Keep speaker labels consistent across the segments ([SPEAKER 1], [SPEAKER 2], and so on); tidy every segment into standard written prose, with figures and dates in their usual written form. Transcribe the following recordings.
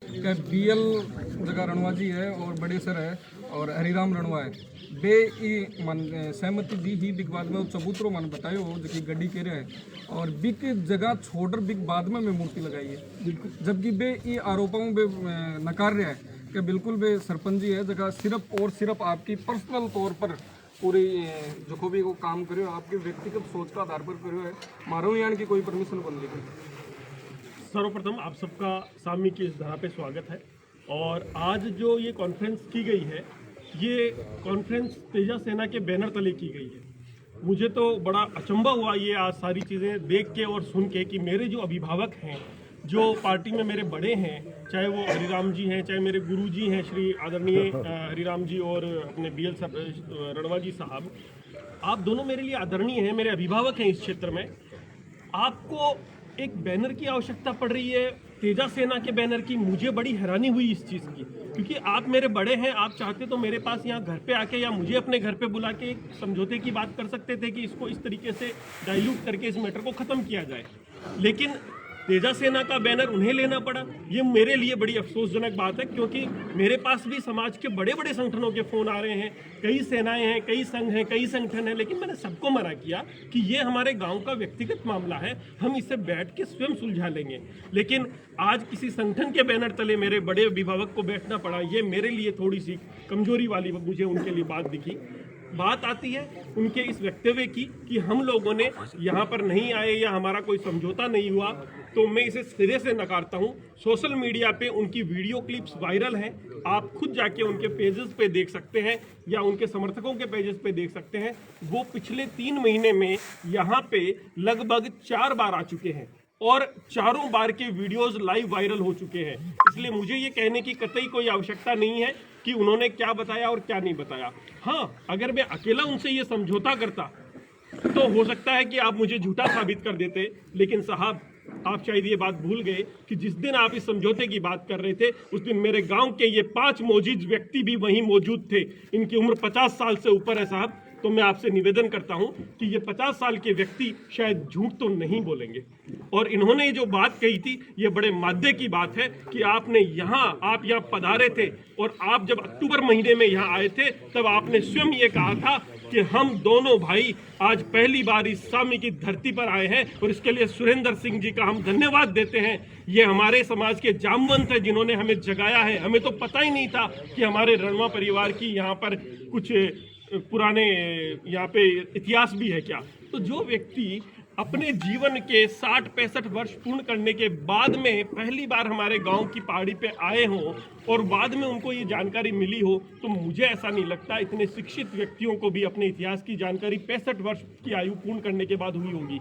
[SPEAKER 1] का बीएल जगह रणवा जी है और बड़े सर है और हरिराम रणवा है बे ई मन सहमति दी ही बिग बाद में चबूतरों मन बतायो जो गड्डी कह रहे हैं और बिग जगह छोड़कर बिग बाद में मूर्ति लगाई है जबकि बे ई आरोपों बे नकार रहा है कि बिल्कुल बे सरपंच जी है जगह सिर्फ और सिर्फ आपकी पर्सनल तौर पर पूरी जो भी वो काम करो आपके व्यक्तिगत सोच का आधार पर करो है मारो यान की कोई परमिशन बन लेगी।
[SPEAKER 2] सर्वप्रथम आप सबका सामी की इस धरा पे स्वागत है। और आज जो ये कॉन्फ्रेंस की गई है, ये कॉन्फ्रेंस तेजा सेना के बैनर तले की गई है। मुझे तो बड़ा अचंभा हुआ ये आज सारी चीज़ें देख के और सुन के कि मेरे जो अभिभावक हैं, जो पार्टी में मेरे बड़े हैं, चाहे वो हरिराम जी हैं, चाहे मेरे गुरु जी हैं श्री आदरणीय हरिराम जी और अपने बीएल रणवा जी साहब, आप दोनों मेरे लिए आदरणीय हैं, मेरे अभिभावक हैं इस क्षेत्र में। आपको एक बैनर की आवश्यकता पड़ रही है, तेजा सेना के बैनर की। मुझे बड़ी हैरानी हुई इस चीज़ की, क्योंकि आप मेरे बड़े हैं, आप चाहते तो मेरे पास यहाँ घर पे आके या मुझे अपने घर पे बुला के एक समझौते की बात कर सकते थे कि इसको इस तरीके से डाइल्यूट करके इस मैटर को ख़त्म किया जाए। लेकिन तेजा सेना का बैनर उन्हें लेना पड़ा। ये मेरे लिए बड़ी अफसोसजनक बात है, क्योंकि मेरे पास भी समाज के बड़े बड़े संगठनों के फ़ोन आ रहे हैं, कई सेनाएं हैं, कई संघ हैं, कई संगठन हैं, लेकिन मैंने सबको मना किया कि ये हमारे गांव का व्यक्तिगत मामला है, हम इसे बैठ के स्वयं सुलझा लेंगे। लेकिन आज किसी संगठन के बैनर तले मेरे बड़े अभिभावक को बैठना पड़ा, ये मेरे लिए थोड़ी सी कमजोरी वाली मुझे उनके लिए बात दिखी। बात आती है उनके इस वक्तव्य की कि हम लोगों ने यहाँ पर नहीं आए या हमारा कोई समझौता नहीं हुआ, तो मैं इसे सिरे से नकारता हूँ। सोशल मीडिया पे उनकी वीडियो क्लिप्स वायरल हैं, आप खुद जाके उनके पेजेस पे देख सकते हैं या उनके समर्थकों के पेजेस पे देख सकते हैं। वो पिछले 3 महीने में यहाँ पे लगभग 4 बार आ चुके हैं और चारों बार के वीडियोस लाइव वायरल हो चुके हैं। इसलिए मुझे ये कहने की कतई कोई आवश्यकता नहीं है कि उन्होंने क्या बताया और क्या नहीं बताया। हाँ, अगर मैं अकेला उनसे ये समझौता करता तो हो सकता है कि आप मुझे झूठा साबित कर देते, लेकिन साहब आप शायद ये बात भूल गए कि जिस दिन आप इस समझौते की बात कर रहे थे, उस दिन मेरे गांव के ये 5 मौजूद व्यक्ति भी वहीं मौजूद थे। इनकी उम्र 50 साल से ऊपर है साहब। तो मैं आपसे निवेदन करता हूं कि ये 50 साल के व्यक्ति शायद झूठ तो नहीं बोलेंगे। और इन्होंने जो बात कही थी, ये बड़े माद्य की बात है कि आप यहाँ पधारे थे और आप जब अक्टूबर महीने में यहाँ आए थे, तब आपने स्वयं ये कहा था कि हम दोनों भाई आज पहली बार इस सामी की धरती पर आए हैं और इसके लिए सुरेंद्र सिंह जी का हम धन्यवाद देते हैं। ये हमारे समाज के जामवंत हैं जिन्होंने हमें जगाया है। हमें तो पता ही नहीं था कि हमारे रणवा परिवार की यहाँ पर कुछ पुराने यहाँ पे इतिहास भी है क्या। तो जो व्यक्ति अपने जीवन के 60-65 वर्ष पूर्ण करने के बाद में पहली बार हमारे गांव की पहाड़ी पे आए हों और बाद में उनको ये जानकारी मिली हो, तो मुझे ऐसा नहीं लगता इतने शिक्षित व्यक्तियों को भी अपने इतिहास की जानकारी 65 वर्ष की आयु पूर्ण करने के बाद हुई होगी।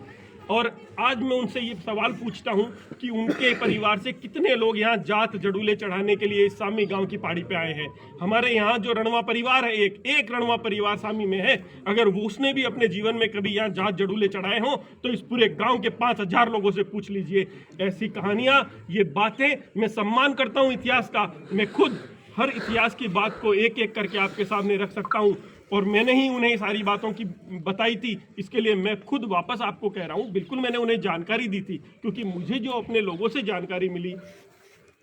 [SPEAKER 2] और आज मैं उनसे ये सवाल पूछता हूं कि उनके परिवार से कितने लोग यहाँ जात जड़ूले चढ़ाने के लिए इस सामी गांव की पहाड़ी पे आए हैं। हमारे यहाँ जो रणवा परिवार है, एक रणवा परिवार सामी में है, अगर वो उसने भी अपने जीवन में कभी यहाँ जात जड़ूले चढ़ाए हों तो इस पूरे गांव के 5000 लोगों से पूछ लीजिए। ऐसी कहानियां, ये बातें, मैं सम्मान करता हूँ इतिहास का। मैं खुद हर इतिहास की बात को एक एक करके आपके सामने रख सकता हूँ और मैंने ही उन्हें सारी बातों की बताई थी। इसके लिए मैं खुद वापस आपको कह रहा हूँ, बिल्कुल मैंने उन्हें जानकारी दी थी, क्योंकि मुझे जो अपने लोगों से जानकारी मिली,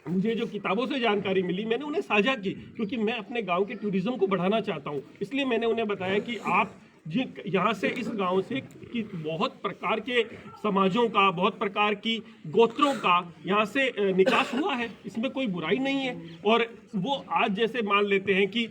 [SPEAKER 2] मुझे जो किताबों से जानकारी मिली, मैंने उन्हें साझा की, क्योंकि मैं अपने गांव के टूरिज्म को बढ़ाना चाहता हूँ। इसलिए मैंने उन्हें बताया कि आप जी यहाँ से, इस गांव से कि बहुत प्रकार के समाजों का, बहुत प्रकार की गोत्रों का यहाँ से निकास हुआ है, इसमें कोई बुराई नहीं है। और वो आज जैसे मान लेते हैं कि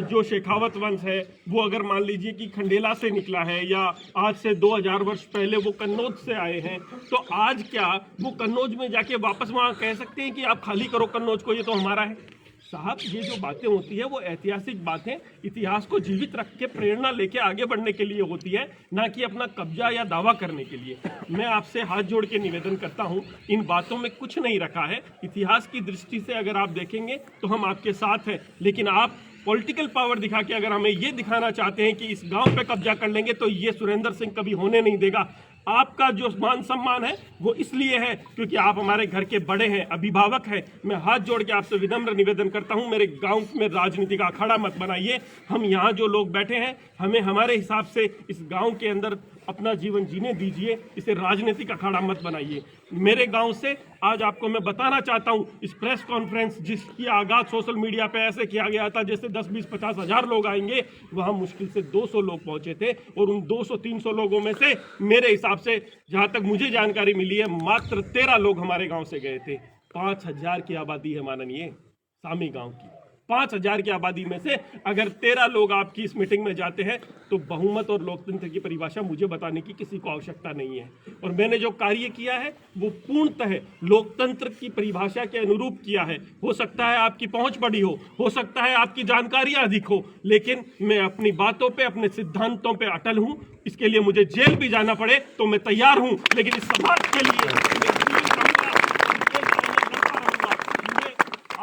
[SPEAKER 2] जो शेखावत वंश है वो अगर मान लीजिए कि खंडेला से निकला है या आज से 2000 वर्ष पहले वो कन्नौज से आए हैं, तो आज क्या वो कन्नौज में जाके वापस वहाँ कह सकते हैं कि आप खाली करो कन्नौज को, ये तो हमारा है? साहब, ये जो बातें होती है वो ऐतिहासिक बातें इतिहास को जीवित रख के प्रेरणा लेके आगे बढ़ने के लिए होती है, ना कि अपना कब्जा या दावा करने के लिए। मैं आपसे हाथ जोड़ के निवेदन करता हूँ, इन बातों में कुछ नहीं रखा है। इतिहास की दृष्टि से अगर आप देखेंगे तो हम आपके साथ हैं, लेकिन आप पॉलिटिकल पावर दिखा के अगर हमें ये दिखाना चाहते हैं कि इस गांव पे कब्जा कर लेंगे, तो ये सुरेंद्र सिंह कभी होने नहीं देगा। आपका जो मान सम्मान है वो इसलिए है क्योंकि आप हमारे घर के बड़े हैं, अभिभावक हैं। मैं हाथ जोड़ के आपसे विनम्र निवेदन करता हूं, मेरे गांव में राजनीति का अखाड़ा मत बनाइए। हम यहाँ जो लोग बैठे हैं, हमें हमारे हिसाब से इस गांव के अंदर अपना जीवन जीने दीजिए, इसे राजनीतिक अखाड़ा मत बनाइए। मेरे गांव से आज आपको मैं बताना चाहता हूं, इस प्रेस कॉन्फ्रेंस जिसकी आगाज सोशल मीडिया पे ऐसे किया गया था जैसे 10, 20, 50 हजार लोग आएंगे, वहां मुश्किल से 200 लोग पहुंचे थे और उन 200-300 लोगों में से मेरे हिसाब से जहां तक मुझे जानकारी मिली है मात्र 13 लोग हमारे गांव से गए थे। 5000 की आबादी है माननीय सामी गांव की। 5000 की आबादी में से अगर 13 लोग आपकी इस मीटिंग में जाते हैं तो बहुमत और लोकतंत्र की परिभाषा मुझे बताने की किसी को आवश्यकता नहीं है। और मैंने जो कार्य किया है वो पूर्णतः लोकतंत्र की परिभाषा के अनुरूप किया है। हो सकता है आपकी पहुंच बड़ी हो सकता है आपकी जानकारियां अधिक हो, लेकिन मैं अपनी बातों पे, अपने सिद्धांतों पे अटल हूं। इसके लिए मुझे जेल भी जाना पड़े तो मैं तैयार हूं, लेकिन इस समाज के लिए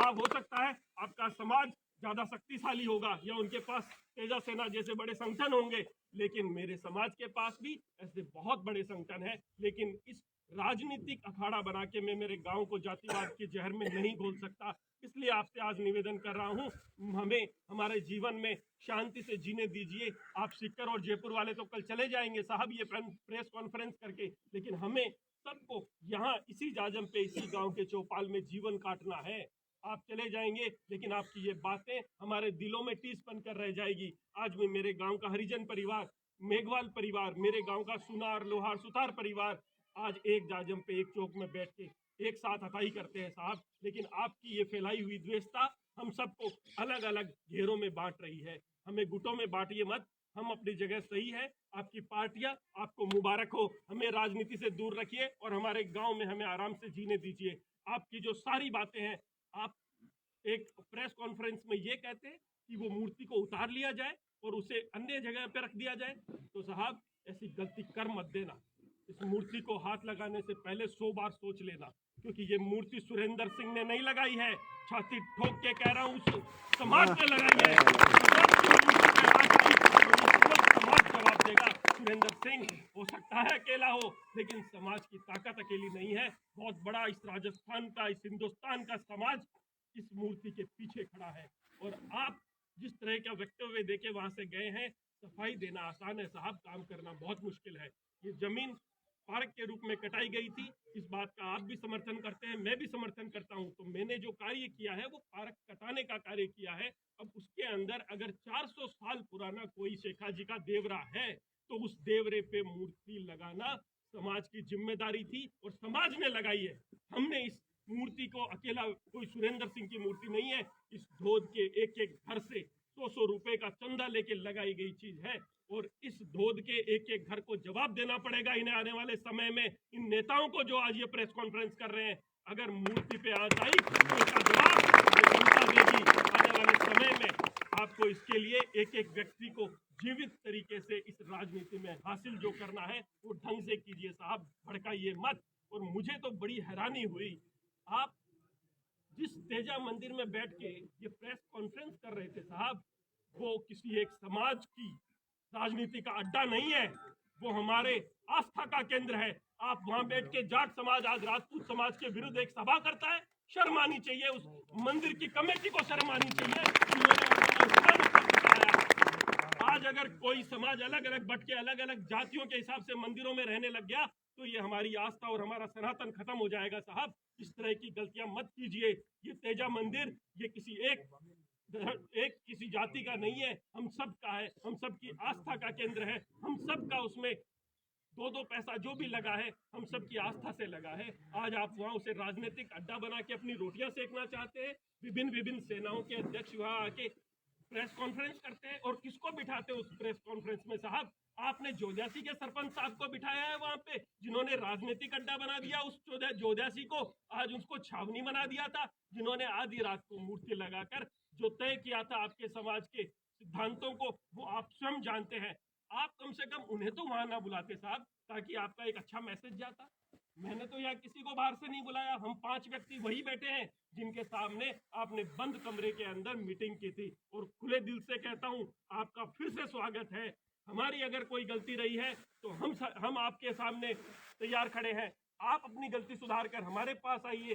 [SPEAKER 2] हो सकता है आपका समाज ज्यादा शक्तिशाली होगा या उनके पास तेजा सेना जैसे बड़े संगठन होंगे, लेकिन मेरे समाज के पास भी ऐसे बहुत बड़े संगठन है। लेकिन इस राजनीतिक अखाड़ा बना के मैं मेरे गांव को जातिवाद के जहर में नहीं घोल सकता। इसलिए आपसे आज निवेदन कर रहा हूं, हमें हमारे जीवन में शांति से जीने दीजिए। आप सीकर और जयपुर वाले तो कल चले जाएंगे साहब ये प्रेस कॉन्फ्रेंस करके, लेकिन हमें सबको यहाँ इसी जाजम पे, इसी गांव के चौपाल में जीवन काटना है। आप चले जाएंगे लेकिन आपकी ये बातें हमारे दिलों में टीस बनकर रह जाएगी। आज मैं मेरे गांव का हरिजन परिवार, मेघवाल परिवार, मेरे गांव का सुनार, लोहार, सुतार परिवार आज एक जाजम पे, एक चौक में बैठ के एक साथ हथाई करते हैं साहब। लेकिन आपकी ये फैलाई हुई द्वेषता हम सबको अलग अलग घेरों में बांट रही है। हमें गुटों में बांटिए मत, हम अपनी जगह सही है। आपकी पार्टियां आपको मुबारक हो, हमें राजनीति से दूर रखिए और हमारे गांव में हमें आराम से जीने दीजिए। आपकी जो सारी बातें हैं, आप एक प्रेस कॉन्फ्रेंस में ये कहते हैं कि वो मूर्ति को उतार लिया जाए और उसे अन्य जगह पे रख दिया जाए, तो साहब ऐसी गलती कर मत देना। इस मूर्ति को हाथ लगाने से पहले 100 बार सोच लेना, क्योंकि ये मूर्ति सुरेंद्र सिंह ने नहीं लगाई है, छाती ठोक के कह रहा हूँ, समाज ने लगाई है। समाज जवाब देगा। सुरेंद्र सिंह हो सकता है अकेला हो, लेकिन समाज की ताकत अकेली नहीं है। बहुत बड़ा इस राजस्थान का, इस हिंदुस्तान का समाज इस मूर्ति के पीछे खड़ा है। और आप जिस तरह का वक्तव्य देके वहां से गए हैं, सफाई देना आसान है साहब, काम करना बहुत मुश्किल है। ये जमीन पार्क के रूप में कटाई गई थी, इस बात का आप भी समर्थन करते हैं, मैं भी समर्थन करता हूं। तो मैंने जो कार्य किया है वो पार्क कटाने का कार्य किया है। अब उसके अंदर अगर 400 साल पुराना कोई शेखा जी का देवरा है तो उस देवरे पे मूर्ति लगाना समाज की जिम्मेदारी थी और समाज ने लगाई है। हमने इस मूर्ति को अकेला, कोई सुरेंद्र सिंह की मूर्ति नहीं है, इस धोद के एक एक घर से 100 रुपए का चंदा लेके लगाई गई चीज है। और इस धोद के एक एक घर को जवाब देना पड़ेगा इन्हें आने वाले समय में। इन नेताओं को जो आज ये प्रेस कॉन्फ्रेंस कर रहे हैं, अगर मूर्ति पे आंच आई तो इसका जवाब जनता देगी आने वाले समय में। आपको इसके लिए एक एक व्यक्ति को जीवित तरीके से इस राजनीति में हासिल जो करना है वो ढंग से कीजिए साहब, भड़काइए मत। और मुझे तो बड़ी हैरानी हुई, आप जिस तेजा मंदिर में बैठ के ये प्रेस कॉन्फ्रेंस कर रहे थे साहब, वो किसी एक समाज की राजनीति का अड्डा नहीं है, वो हमारे आस्था का केंद्र है। आप वहां बैठ के जाट समाज आज राजपूत समाज के विरुद्ध एक सभा करता है, शर्म आनी चाहिए। उस मंदिर की कमेटी को शर्म आनी चाहिए। आज अगर कोई समाज अलग अलग बट के अलग अलग जातियों के हिसाब से मंदिरों में रहने लग गया तो ये हमारी आस्था और हमारा सनातन खत्म हो जाएगा साहब। इस तरह की गलतियां मत कीजिए। ये तेजा मंदिर ये किसी किसी जाति का नहीं है, हम सब का है, हम सब की आस्था का केंद्र है। हम सब का उसमें दो पैसा जो भी लगा है हम सब की आस्था से लगा है। आज आप वहां उसे राजनीतिक अड्डा बना के अपनी रोटियां सेकना चाहते हैं। विभिन्न सेनाओं के अध्यक्ष वहां आके प्रेस कॉन्फ्रेंस करते हैं और किसको बिठाते हैं उस प्रेस कॉन्फ्रेंस में साहब? आपने जोध्यासी के सरपंच साहब को बिठाया है वहां पे, जिन्होंने राजनीतिक अड्डा बना दिया उस जोध्यासी को, आज उसको छावनी बना दिया था, जिन्होंने आधी रात को मूर्ति लगाकर जो तय किया था आपके समाज के सिद्धांतों को, वो आप स्वयं जानते हैं। आप कम से कम उन्हें तो वहां ना बुलाते साहब, ताकि आपका एक अच्छा मैसेज जाता। मैंने तो यहाँ किसी को बाहर से नहीं बुलाया, हम 5 व्यक्ति वही बैठे हैं जिनके सामने आपने बंद कमरे के अंदर मीटिंग की थी। और खुले दिल से कहता हूँ आपका फिर से स्वागत है। हमारी अगर कोई गलती रही है तो हम आपके सामने तैयार खड़े हैं। आप अपनी गलती सुधार कर हमारे पास आइए,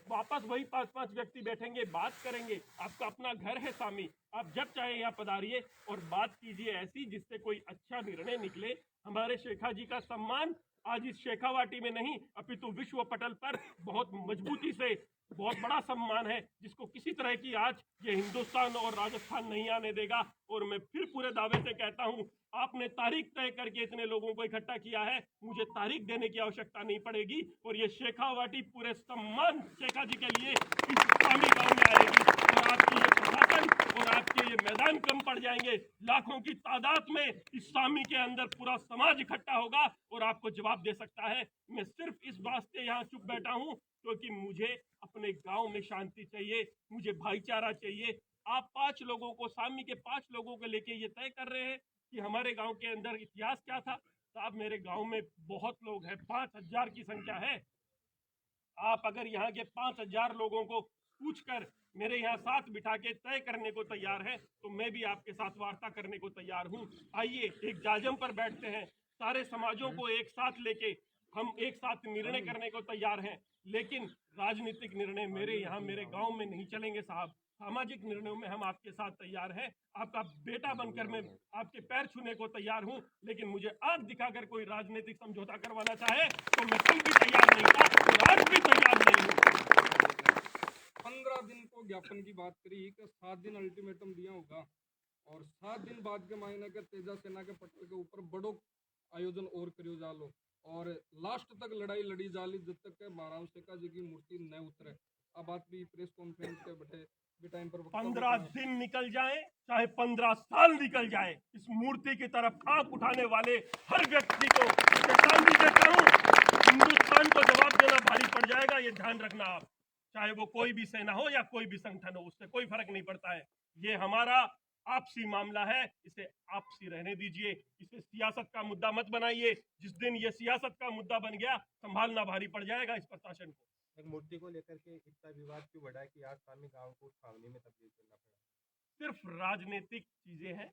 [SPEAKER 2] वापस वही 5-5 व्यक्ति बैठेंगे, बात करेंगे। आपका अपना घर है सामी, आप जब चाहे यहाँ पधारिए और बात कीजिए ऐसी जिससे कोई अच्छा निर्णय निकले। हमारे शेखा जी का सम्मान आज इस शेखावाटी में नहीं अपितु विश्व पटल पर बहुत मजबूती से बहुत बड़ा सम्मान है, जिसको किसी तरह की आज ये हिंदुस्तान और राजस्थान नहीं आने देगा। और मैं फिर पूरे दावे से कहता हूँ, आपने तारीख तय करके इतने लोगों को इकट्ठा किया है, मुझे तारीख देने की आवश्यकता नहीं पड़ेगी। और ये शेखावाटी पूरे सम्मान शेखा जी के लिए इस स्वामी गांव में आएगी। और आपकी ये प्रशासन और आपके ये मैदान कम पड़ जाएंगे। लाखों की तादाद में इस स्वामी के अंदर पूरा समाज इकट्ठा होगा और आपको जवाब दे सकता है। मैं सिर्फ इस वास्ते यहाँ चुप बैठा हूँ क्योंकि मुझे अपने गांव में शांति चाहिए, मुझे भाईचारा चाहिए। आप 5 लोगों को, सामी के 5 लोगों को लेके ये तय कर रहे हैं कि हमारे गांव के अंदर इतिहास क्या था। साहब, मेरे गांव में बहुत लोग हैं, 5000 की संख्या है। आप अगर यहाँ के 5000 लोगों को पूछकर मेरे यहाँ साथ बिठा के तय करने को तैयार है तो मैं भी आपके साथ वार्ता करने को तैयार हूँ। आइए एक जाजम पर बैठते हैं, सारे समाजों को एक साथ लेके हम एक साथ निर्णय करने को तैयार हैं। लेकिन राजनीतिक निर्णय मेरे यहाँ मेरे गांव में नहीं चलेंगे साहब। सामाजिक निर्णयों में हम आपके साथ तैयार हैं। आपका बेटा बनकर मैं आपके पैर छूने को तैयार हूं, लेकिन मुझे आग दिखाकर कोई राजनीतिक समझौता करवाना चाहे तो मैं कल भी तैयार नहीं था और आज भी तैयार नहीं हूं।
[SPEAKER 1] 15 दिन को ज्ञापन की बात करी कि 7 दिन अल्टीमेटम दिया होगा और 7 दिन बाद के महीने के तेजा सेना के पटल के ऊपर बड़ो आयोजन और करियो जालो और लास्ट तक लड़ाई लड़ी जाली जब तक के महाराज शेखा जी की मूर्ति न उतरे। अब बात भी प्रेस कॉन्फ्रेंस के बटे भी टाइम पर
[SPEAKER 2] 15 दिन निकल जाए चाहे 15 साल निकल जाए, इस मूर्ति की तरफ आंख उठाने वाले हर व्यक्ति को शांति देता हूँ। हिंदुस्तान को जवाब देना भारी पड़ जाएगा, ये ध्यान रखना आप। चाहे वो कोई भी सेना हो या कोई भी संगठन हो, उससे कोई फर्क नहीं पड़ता है। ये हमारा आपसी मामला है, इसे आपसी रहने दीजिए, इसे सियासत का मुद्दा मत बनाइए। जिस दिन ये सियासत का मुद्दा बन गया, संभालना भारी पड़ जाएगा इस प्रशासन को।
[SPEAKER 3] एक मूर्ति को लेकर के इतना विवाद क्यों बढ़ा है कि आज सामी गांव को छावनी में तब्दील करना पड़ा?
[SPEAKER 2] सिर्फ राजनीतिक चीजें हैं।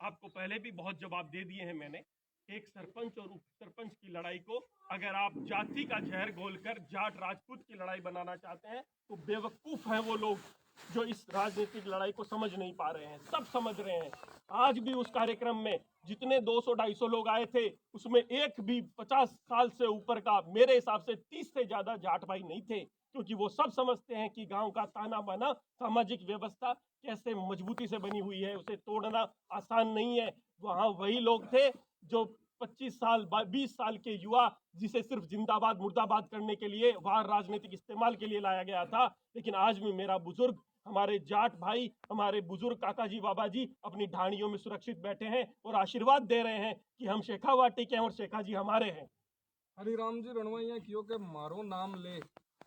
[SPEAKER 2] आपको पहले भी बहुत जवाब दे दिए हैं मैंने। एक सरपंच और उप सरपंच की लड़ाई को अगर आप जाति का जहर घोलकर जाट राजपूत की लड़ाई बनाना चाहते हैं तो बेवकूफ हैं वो लोग जो इस राजनीतिक लड़ाई को समझ नहीं पा रहे हैं। सब समझ रहे हैं। आज भी उस कार्यक्रम में जितने 200-250 लोग आए थे उसमें एक भी 50 साल से ऊपर का, मेरे हिसाब से 30 से ज्यादा जाट भाई नहीं थे, क्योंकि वो सब समझते हैं कि गांव का ताना बाना, सामाजिक व्यवस्था कैसे मजबूती से बनी हुई है, उसे तोड़ना आसान नहीं है। वहां वही लोग थे जो 25 साल 20 साल के युवा जिसे सिर्फ जिंदाबाद मुर्दाबाद करने के लिए वहां राजनीतिक इस्तेमाल के लिए लाया गया था। लेकिन आज भी मेरा बुजुर्ग, हमारे जाट भाई, हमारे बुजुर्ग काका जी बाबा जी अपनी ढाणियों में सुरक्षित बैठे हैं और आशीर्वाद दे रहे हैं कि हम शेखावाटी के हैं और शेखा जी हमारे हैं।
[SPEAKER 1] हरिराम जी रणवैया कियो के मारो नाम ले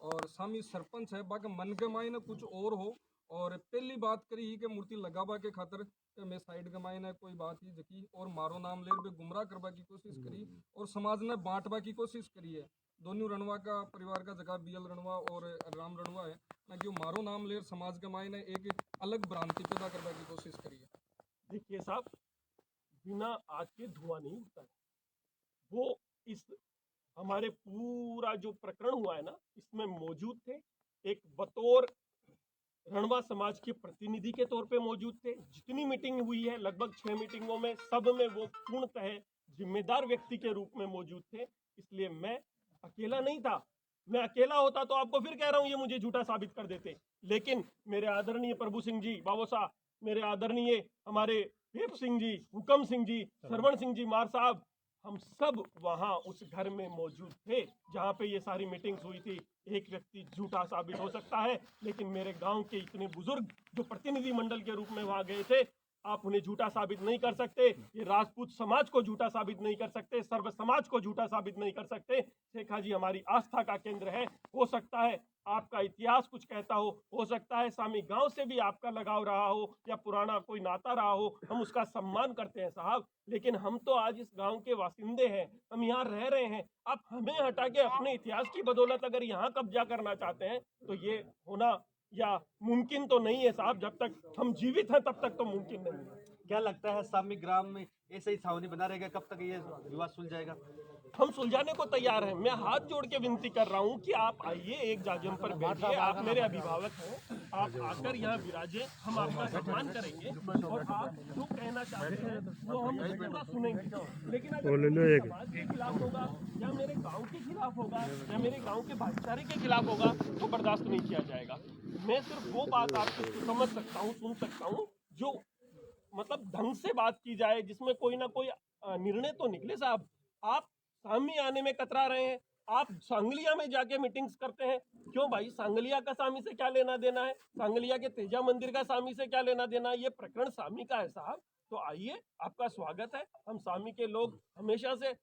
[SPEAKER 1] और सामी सरपंच है बाकी मन के मायने कुछ और हो। और पहली बात करी ही के मूर्ति लगावा के खातर के मैं साइड के मायने कोई बात ही जकी और मारो नाम ले बे गुमराह करवा की कोशिश करी और समाज ने बांटवा की कोशिश करी है। दोनों रणवा का परिवार का जगह बीएल रणवा और राम रणवा है ना कि मारो नाम ले समाज के मायने एक अलग भ्रांति पैदा करवा की कोशिश करी है।
[SPEAKER 2] देखिए साहब, बिना आग के धुआं नहीं उठता है। वो इस हमारे पूरा जो प्रकरण हुआ है ना, इसमें मौजूद थे। एक बतौर रणवा समाज के प्रतिनिधि के तौर पे मौजूद थे। जितनी मीटिंग हुई है, लगभग 6 मीटिंगों में, सब में वो पूर्णतः जिम्मेदार व्यक्ति के रूप में मौजूद थे। इसलिए मैं अकेला नहीं था। मैं अकेला होता तो आपको फिर कह रहा हूं ये मुझे झूठा साबित कर देते। लेकिन मेरे आदरणीय प्रभु सिंह जी बाबोसा, मेरे आदरणीय हमारे देव सिंह जी, हुकम सिंह जी, सरवण सिंह जी मार साहब, हम सब वहां उस घर में मौजूद थे जहां पे ये सारी मीटिंग्स हुई थी। एक व्यक्ति झूठा साबित हो सकता है, लेकिन मेरे गांव के इतने बुजुर्ग जो प्रतिनिधि मंडल के रूप में वहां गए थे, आप उन्हें झूठा साबित नहीं कर सकते। ये राजपूत समाज को झूठा साबित नहीं कर सकते, सर्व समाज को झूठा साबित नहीं कर सकते। शेखा जी हमारी आस्था का केंद्र है। हो सकता है आपका इतिहास कुछ कहता हो सकता है सामी गांव से भी आपका लगाव रहा हो या पुराना कोई नाता रहा हो, हम उसका सम्मान करते हैं साहब। लेकिन हम तो आज इस गांव के वासिंदे हैं, हम यहाँ रह रहे हैं। आप हमें हटा के अपने इतिहास की बदौलत अगर यहाँ कब्जा करना चाहते हैं तो ये होना या मुमकिन तो नहीं है साहब। जब तक हम जीवित हैं तब तक तो मुमकिन नहीं है।
[SPEAKER 3] क्या लगता है सामी ग्राम में ऐसे ही छावनी बना रहेगा? कब तक ये विवाद सुलझ जाएगा?
[SPEAKER 2] हम सुलझाने को तैयार हैं। मैं हाथ जोड़ के विनती कर रहा हूं कि आप आइए, एक जाजम पर बैठिए, आप मेरे अभिभावक हैं, आप आकर यहाँ विराजे, हम आपका सम्मान करेंगे और आप जो कहना चाहते हैं वो हम पूरा सुनेंगे। लेकिन अगर समाज के खिलाफ होगा या मेरे गांव के खिलाफ होगा या मेरे गांव के भाईचारे के खिलाफ होगा तो बर्दाश्त नहीं किया जाएगा। मैं सिर्फ वो बात आपको समझ सकता हूँ, सुन सकता हूँ जो मतलब ढंग से बात की जाए, जिसमें कोई ना कोई निर्णय तो निकले। साहब, आप सामी आने में कतरा रहे हैं, आप सांगलिया में जाके मीटिंग्स करते हैं। क्यों भाई, सांगलिया का सामी से क्या लेना देना है? सांगलिया के तेजा मंदिर का सामी से क्या लेना देना है? ये प्रकरण सामी का है साहब। तो आइए, आपका स्वागत है। हम सामी के लोग हमेशा से,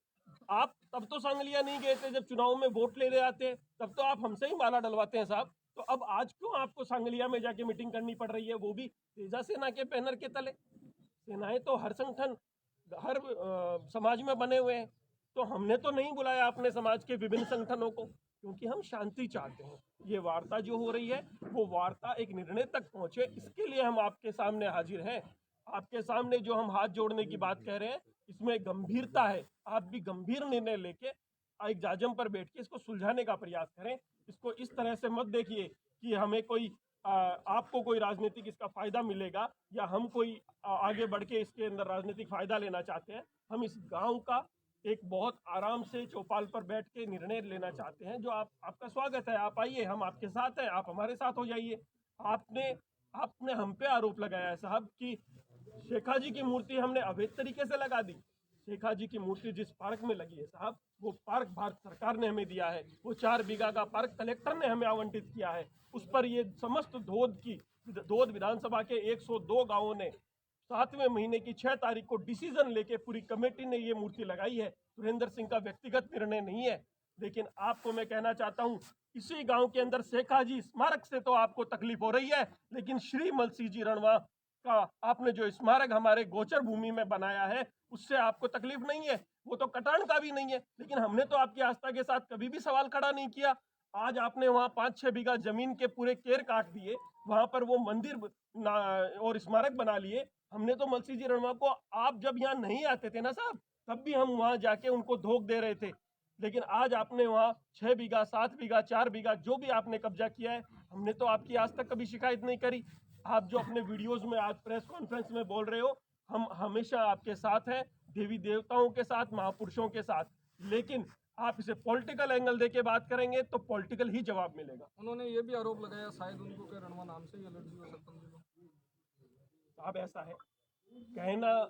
[SPEAKER 2] आप तब तो सांगलिया नहीं गए थे जब चुनाव में वोट ले आते हैं, तब तो आप हमसे ही माला डलवाते हैं साहब। तो अब आज क्यों आपको सांगलिया में जाके मीटिंग करनी पड़ रही है, वो भी तेजा सेना के बैनर के तले? सेनाएं तो हर संगठन, हर समाज में बने हुए हैं। तो हमने तो नहीं बुलाया अपने समाज के विभिन्न संगठनों को, क्योंकि हम शांति चाहते हैं। ये वार्ता जो हो रही है वो वार्ता एक निर्णय तक पहुंचे, इसके लिए हम आपके सामने हाजिर हैं। आपके सामने जो हम हाथ जोड़ने की बात कह रहे हैं, इसमें गंभीरता है। आप भी गंभीर निर्णय लेके एक जाजम पर बैठ के इसको सुलझाने का प्रयास करें। इसको इस तरह से मत देखिए कि हमें कोई आपको कोई राजनीतिक इसका फायदा मिलेगा या हम कोई आगे बढ़ के इसके अंदर राजनीतिक फायदा लेना चाहते हैं। हम इस गांव का एक बहुत आराम से चौपाल पर बैठ के निर्णय लेना चाहते हैं। जो आपका स्वागत है, आप आइए, हम आपके साथ हैं, आप हमारे साथ हो जाइए। आपने हम पे आरोप लगाया है साहब कि शेखा जी की मूर्ति हमने अवैध तरीके से लगा दी। शेखा जी की मूर्ति जिस पार्क में लगी है साहब, वो पार्क भारत सरकार ने हमें दिया है। वो 4 बीघा का पार्क कलेक्टर ने हमें आवंटित किया है। उस पर ये समस्त धोद विधानसभा के 102 गांवों ने 7वें महीने की 6 तारीख को डिसीजन लेके पूरी कमेटी ने ये मूर्ति लगाई है। सुरेंद्र सिंह का व्यक्तिगत निर्णय नहीं है। लेकिन आपको मैं कहना चाहता हूँ, इसी गांव के अंदर शेखा जी स्मारक से तो आपको तकलीफ हो रही है, लेकिन श्री मलसी जी रणवा का आपने जो स्मारक हमारे गोचर भूमि में बनाया है उससे आपको तकलीफ नहीं है। वो तो कटान का भी नहीं है, लेकिन हमने तो आपकी आस्था के साथ कभी भी सवाल खड़ा नहीं किया। आज आपने वहां 5-6 बीघा जमीन के पूरे केर काट दिए, वहां पर वो मंदिर और स्मारक बना लिए। हमने तो मलसी जी रणवा को, आप जब यहाँ नहीं आते थे ना साहब, तब भी हम वहां जाके उनको धोख दे रहे थे। लेकिन आज आपने वहां 6 बीघा, 7 बीघा, 4 बीघा जो भी आपने कब्जा किया है, हमने तो आपकी आज तक कभी शिकायत नहीं करी। आप जो अपने वीडियोस में आज प्रेस कॉन्फ्रेंस में बोल रहे हो, हम हमेशा आपके साथ हैं, देवी देवताओं के साथ, महापुरुषों के साथ। लेकिन आप इसे पॉलिटिकल एंगल देके बात करेंगे तो पॉलिटिकल ही जवाब मिलेगा।
[SPEAKER 1] उन्होंने ये भी आरोप लगाया शायद उनको के रणवा नाम से ही एलर्जी हो सरपंच जी को।
[SPEAKER 2] साहब, ऐसा है, कहना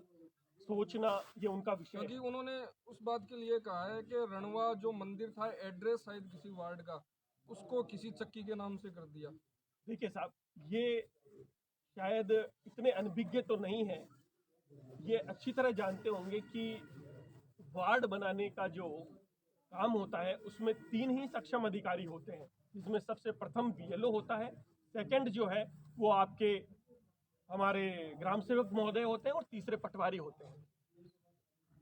[SPEAKER 2] सोचना ये उनका विषय है।
[SPEAKER 1] क्योंकि उन्होंने उस बात के लिए कहा है कि रणवा जो मंदिर था, एड्रेस शायद किसी वार्ड का, उसको किसी चक्की के नाम से कर दिया।
[SPEAKER 2] देखिए साहब, ये शायद इतने अनभिज्ञ तो नहीं है, ये अच्छी तरह जानते होंगे कि वार्ड बनाने का जो काम होता है उसमें 3 ही सक्षम अधिकारी होते हैं, जिसमें सबसे प्रथम बीएलओ होता है, सेकंड जो है वो आपके हमारे ग्राम सेवक महोदय होते हैं और तीसरे पटवारी होते हैं।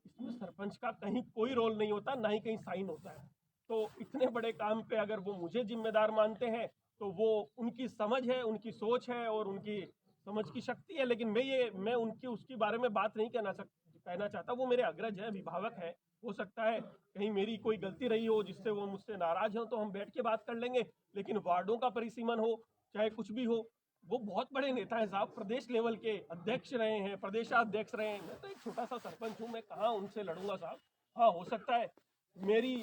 [SPEAKER 2] इसमें सरपंच का कहीं कोई रोल नहीं होता, ना ही कहीं साइन होता है। तो इतने बड़े काम पे अगर वो मुझे जिम्मेदार मानते हैं तो वो उनकी समझ है, उनकी सोच है और उनकी समझ की शक्ति है। लेकिन मैं उनकी उसके बारे में बात नहीं कहना चाहता। वो मेरे अग्रज है, अभिभावक है। हो सकता है कहीं मेरी कोई गलती रही हो जिससे वो मुझसे नाराज हो, तो हम बैठ के बात कर लेंगे। लेकिन वार्डों का परिसीमन हो चाहे कुछ भी हो, वो बहुत बड़े नेता हैं साहब, प्रदेश लेवल के अध्यक्ष रहे हैं, प्रदेशाध्यक्ष रहे हैं। मैं तो एक छोटा सा सरपंच हूँ, मैं कहाँ उनसे लड़ूंगा साहब। हाँ, हो सकता है मेरी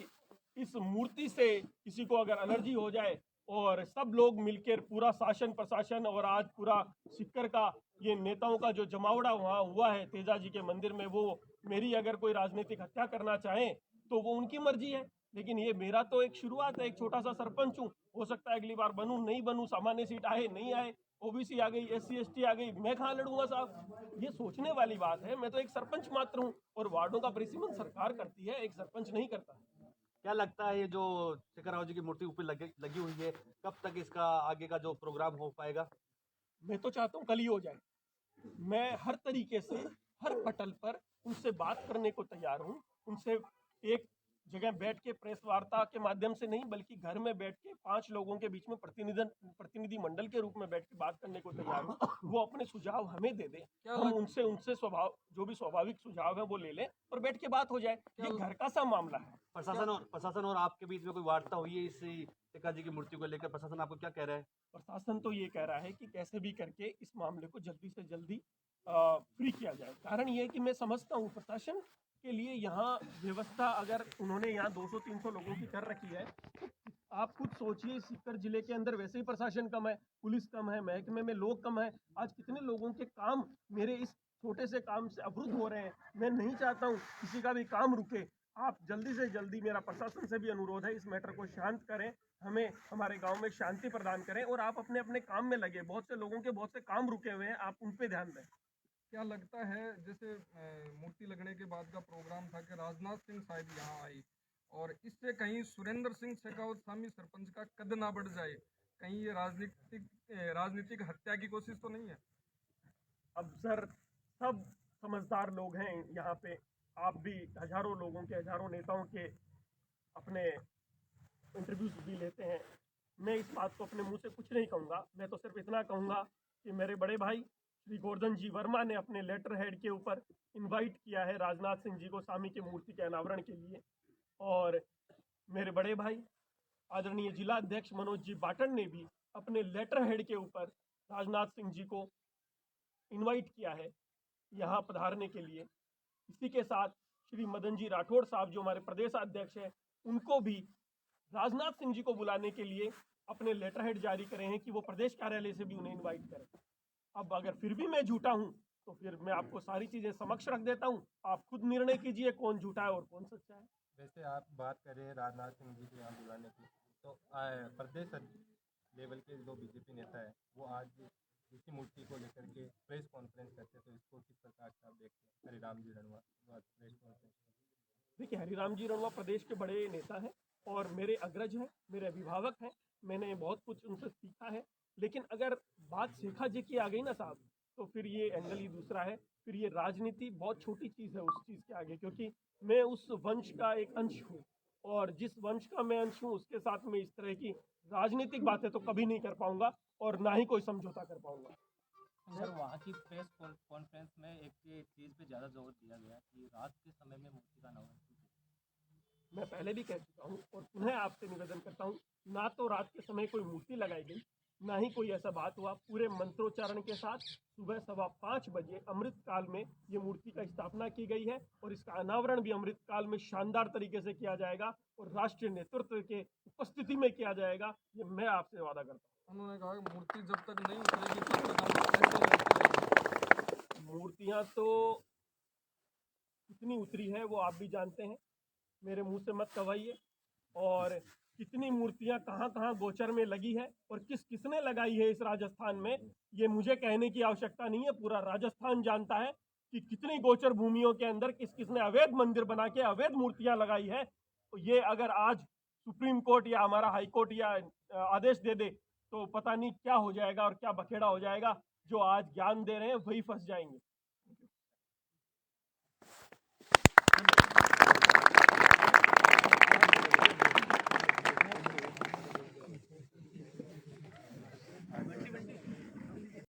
[SPEAKER 2] इस मूर्ति से किसी को अगर एलर्जी हो जाए और सब लोग मिलकर पूरा शासन प्रशासन और आज पूरा सिक्कर का ये नेताओं का जो जमावड़ा वहाँ हुआ है तेजा जी के मंदिर में, वो मेरी अगर कोई राजनीतिक हत्या करना चाहें तो वो उनकी मर्जी है। लेकिन ये मेरा तो एक शुरुआत है, एक छोटा सा सरपंच हूँ। हो सकता है अगली बार बनूं नहीं बनूं, सामान्य सीट आए नहीं आए, ओबीसी आ गई, SC ST आ गई, मैं कहाँ लड़ूंगा साहब। ये सोचने वाली बात है। मैं तो एक सरपंच मात्र हूँ और वार्डों का परिसीमन सरकार करती है, एक सरपंच नहीं करता।
[SPEAKER 4] क्या लगता है ये जो शेखर राव जी की मूर्ति ऊपर लगी हुई है, कब तक इसका आगे का जो प्रोग्राम हो पाएगा?
[SPEAKER 2] मैं तो चाहता हूँ कल ही हो जाए। मैं हर तरीके से हर पटल पर उनसे बात करने को तैयार हूँ। उनसे एक जगह बैठ के प्रेस वार्ता के माध्यम से नहीं, बल्कि घर में बैठ के 5 लोगों के बीच में प्रतिनिधि मंडल के रूप में बैठ के बात करने को तैयार हूँ। वो अपने सुझाव हमें दे दें, हम उनसे स्वभाव जो भी स्वाभाविक सुझाव है वो ले लें और बैठ के बात हो जाए। ये घर का सा मामला है।
[SPEAKER 4] प्रशासन और आपके बीच में कोई वार्ता हुई है इस शेखा जी की मूर्ति को लेकर? प्रशासन आपको क्या कह रहा है?
[SPEAKER 2] प्रशासन तो ये कह रहा है कि कैसे भी करके इस मामले को जल्दी से जल्दी फ्री किया जाए। कारण ये है कि मैं समझता हूँ प्रशासन के लिए यहाँ व्यवस्था, अगर उन्होंने यहाँ 200-300 लोगों की कर रखी है, तो आप खुद सोचिए सीकर जिले के अंदर वैसे ही प्रशासन कम है, पुलिस कम है, महकमे में लोग कम है। आज कितने लोगों के काम मेरे इस छोटे से काम से अवरुद्ध हो रहे हैं। मैं नहीं चाहता हूँ किसी का भी काम रुके। आप जल्दी से जल्दी, मेरा प्रशासन से भी अनुरोध है, इस मैटर को शांत करें, हमें हमारे गांव में शांति प्रदान करें और आप अपने अपने काम में लगे। बहुत से लोगों के बहुत से काम रुके हुए हैं, आप उन पे ध्यान दें।
[SPEAKER 1] क्या लगता है, जैसे मूर्ति लगने के बाद का प्रोग्राम था कि राजनाथ सिंह शायद यहाँ आई, और इससे कहीं सुरेंद्र सिंह शेखावत स्वामी सरपंच का कद ना बढ़ जाए, कहीं ये राजनीतिक हत्या की कोशिश तो नहीं है?
[SPEAKER 2] अब सर, सब समझदार लोग हैं यहाँ पे, आप भी हजारों लोगों के, हजारों नेताओं के अपने इंटरव्यूज भी लेते हैं। मैं इस बात को अपने मुंह से कुछ नहीं कहूँगा। मैं तो सिर्फ इतना कहूँगा कि मेरे बड़े भाई श्री गोवर्धन जी वर्मा ने अपने लेटर हेड के ऊपर इनवाइट किया है राजनाथ सिंह जी को स्वामी की मूर्ति के अनावरण के लिए, और मेरे बड़े भाई आदरणीय जिला अध्यक्ष मनोज जी बाटन ने भी अपने लेटर हेड के ऊपर राजनाथ सिंह जी को इनवाइट किया है यहाँ पधारने के लिए। इसी के साथ श्री मदन जी राठौड़ साहब जो हमारे प्रदेश अध्यक्ष हैं, उनको भी राजनाथ सिंह जी को बुलाने के लिए अपने लेटर हेड जारी करे हैं कि वो प्रदेश कार्यालय से भी उन्हें इनवाइट करें। अब अगर फिर भी मैं झूठा हूं तो फिर मैं आपको सारी चीजें समक्ष रख देता हूं, आप खुद निर्णय कीजिए कौन झूठा है और कौन सच्चा है।
[SPEAKER 3] वैसे आप बात करें राजनाथ सिंह जी को यहाँ बुलाने की, तो प्रदेश लेवल के जो बीजेपी नेता है वो आज इसी मूर्ति को लेकर के प्रेस कॉन्फ्रेंस करते, तो इसको किस प्रकार से आप देखते हैं? हरिराम जी रणवा प्रेस कॉन्फ्रेंस।
[SPEAKER 2] देखिए, हरिराम जी रणवा प्रदेश के बड़े नेता हैं और मेरे अग्रज हैं, मेरे अभिभावक हैं, मैंने बहुत कुछ उनसे सीखा है। लेकिन अगर बात शेखा जी की आ गई ना साहब, तो फिर ये एंगल ही दूसरा है। फिर ये राजनीति बहुत छोटी चीज़ है उस चीज़ के आगे, क्योंकि मैं उस वंश का एक अंश हूँ और जिस वंश का मैं अंश हूँ उसके साथ में इस तरह की राजनीतिक बातें तो कभी नहीं कर पाऊंगा और ना ही कोई समझौता कर पाऊंगा।
[SPEAKER 5] सर, वहाँ की प्रेस कॉन्फ्रेंस में एक चीज़ पे ज़्यादा जोर दिया गया कि रात के समय में मूर्ति का अनावरण।
[SPEAKER 2] मैं पहले भी कह चुका हूँ और पुनः आपसे निवेदन करता हूँ, ना तो रात के समय कोई मूर्ति लगाई गई, ना ही कोई ऐसा बात हुआ। पूरे मंत्रोच्चारण के साथ सुबह 5:15 बजे अमृत काल में ये मूर्ति का स्थापना की गई है और इसका अनावरण भी अमृत काल में शानदार तरीके से किया जाएगा और राष्ट्रीय नेतृत्व के उपस्थिति में किया जाएगा, ये मैं आपसे वादा करता हूँ।
[SPEAKER 1] उन्होंने कहा कि मूर्ति जब तक नहीं उतरेगी तब तक हम
[SPEAKER 2] मूर्तियाँ तो कितनी उतरी है वो आप भी जानते हैं, मेरे मुंह से मत कवाइए। और कितनी मूर्तियां कहाँ कहाँ गोचर में लगी है और किसने लगाई है इस राजस्थान में, ये मुझे कहने की आवश्यकता नहीं है। पूरा राजस्थान जानता है कि कितनी गोचर भूमियों के अंदर किसने अवैध मंदिर बना के अवैध मूर्तियां लगाई है। तो ये अगर आज सुप्रीम कोर्ट या हमारा हाई कोर्ट या आदेश दे दे तो पता नहीं क्या हो जाएगा और क्या बखेड़ा हो जाएगा। जो आज ज्ञान दे रहे हैं वही फंस जाएंगे।